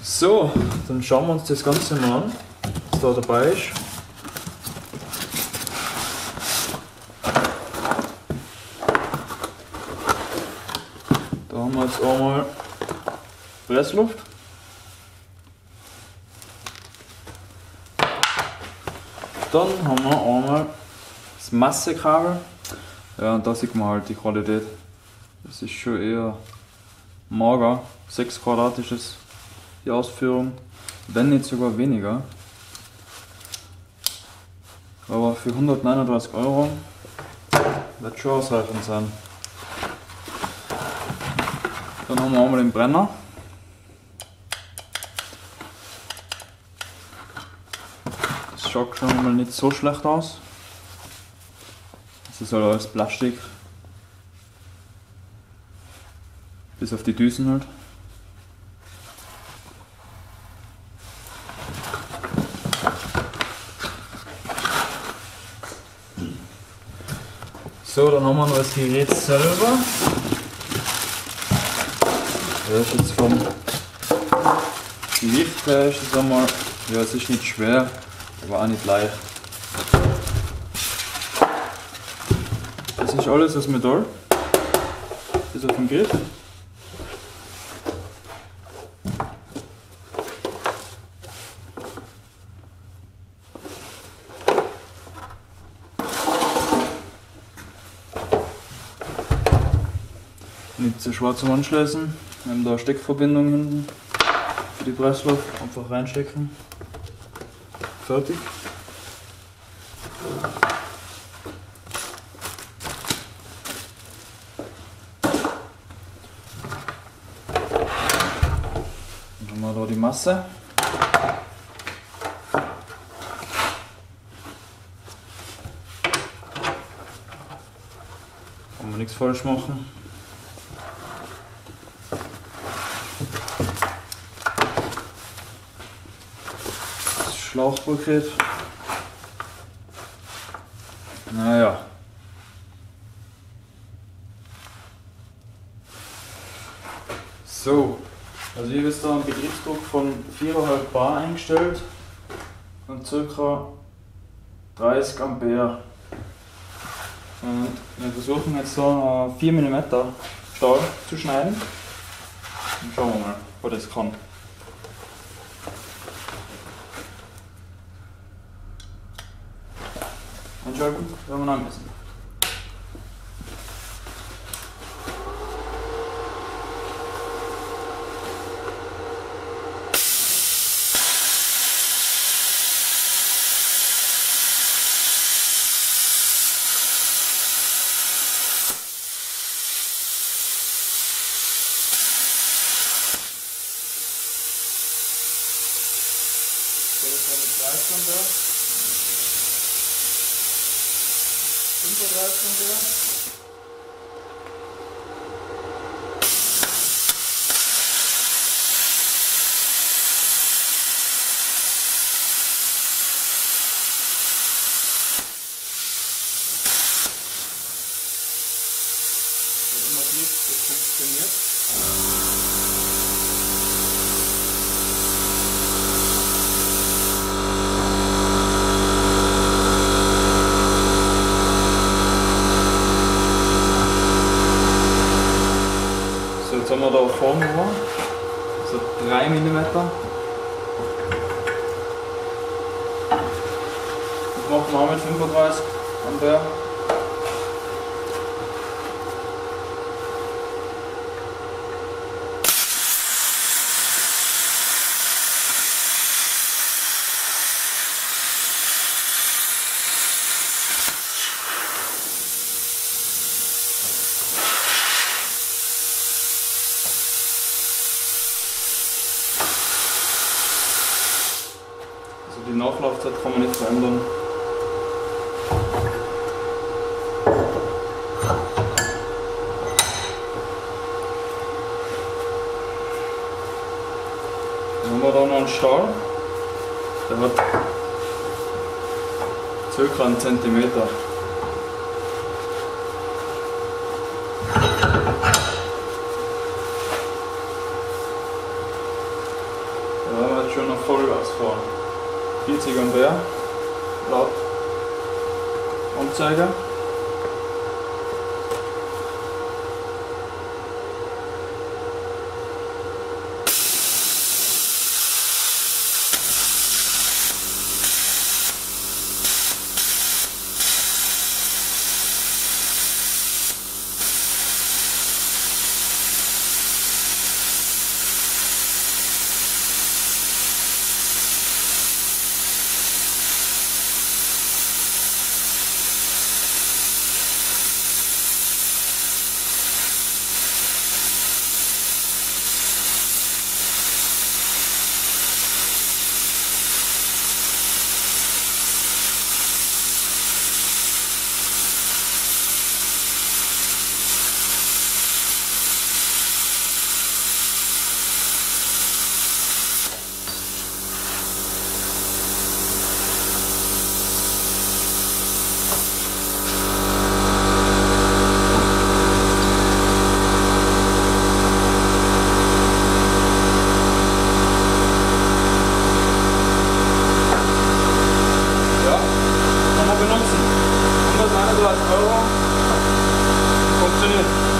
So, dann schauen wir uns das Ganze mal an, was da dabei ist. Da haben wir jetzt einmal Pressluft. Dann haben wir einmal das Massekabel. Ja, und da sieht man halt die Qualität. Das ist schon eher mager. 6 Quadrat ist es, die Ausführung, wenn nicht sogar weniger. Aber für 139 € wird schon ausreichend sein. Dann haben wir einmal den Brenner. Das schaut schon mal nicht so schlecht aus. Das ist halt alles Plastik. Bis auf die Düsen halt. So, dann haben wir noch das Gerät selber. Das ist jetzt vom Gewicht her ist es einmal, ja, es ist nicht schwer, aber auch nicht leicht. Das ist alles aus Metall, bis auf den Griff. Nicht so schwer zum Anschließen. Wir haben da eine Steckverbindung hinten für die Pressluft. Einfach reinstecken. Fertig. Dann haben wir da die Masse. Kann man nichts falsch machen. Schlauchpaket. Naja. So, also ich habe jetzt da einen Betriebsdruck von 4,5 Bar eingestellt und ca. 30 Ampere. Und wir versuchen jetzt da 4 mm Stahl zu schneiden. Und schauen wir mal, ob das kann. Einschalten, werden wir anmessen. So, das war mit 30 Ampere. 35 Ampere. Wenn man sieht, das funktioniert. Jetzt haben wir da vorne so 3 mm. Das machen wir auch mit 35 Ampere. Die Nachlaufzeit kann man nicht verändern. Dann haben wir da noch einen Stahl, der hat ca. 1 cm. 50 Ampere laut Anzeige. Benutzen. 131 € funktioniert.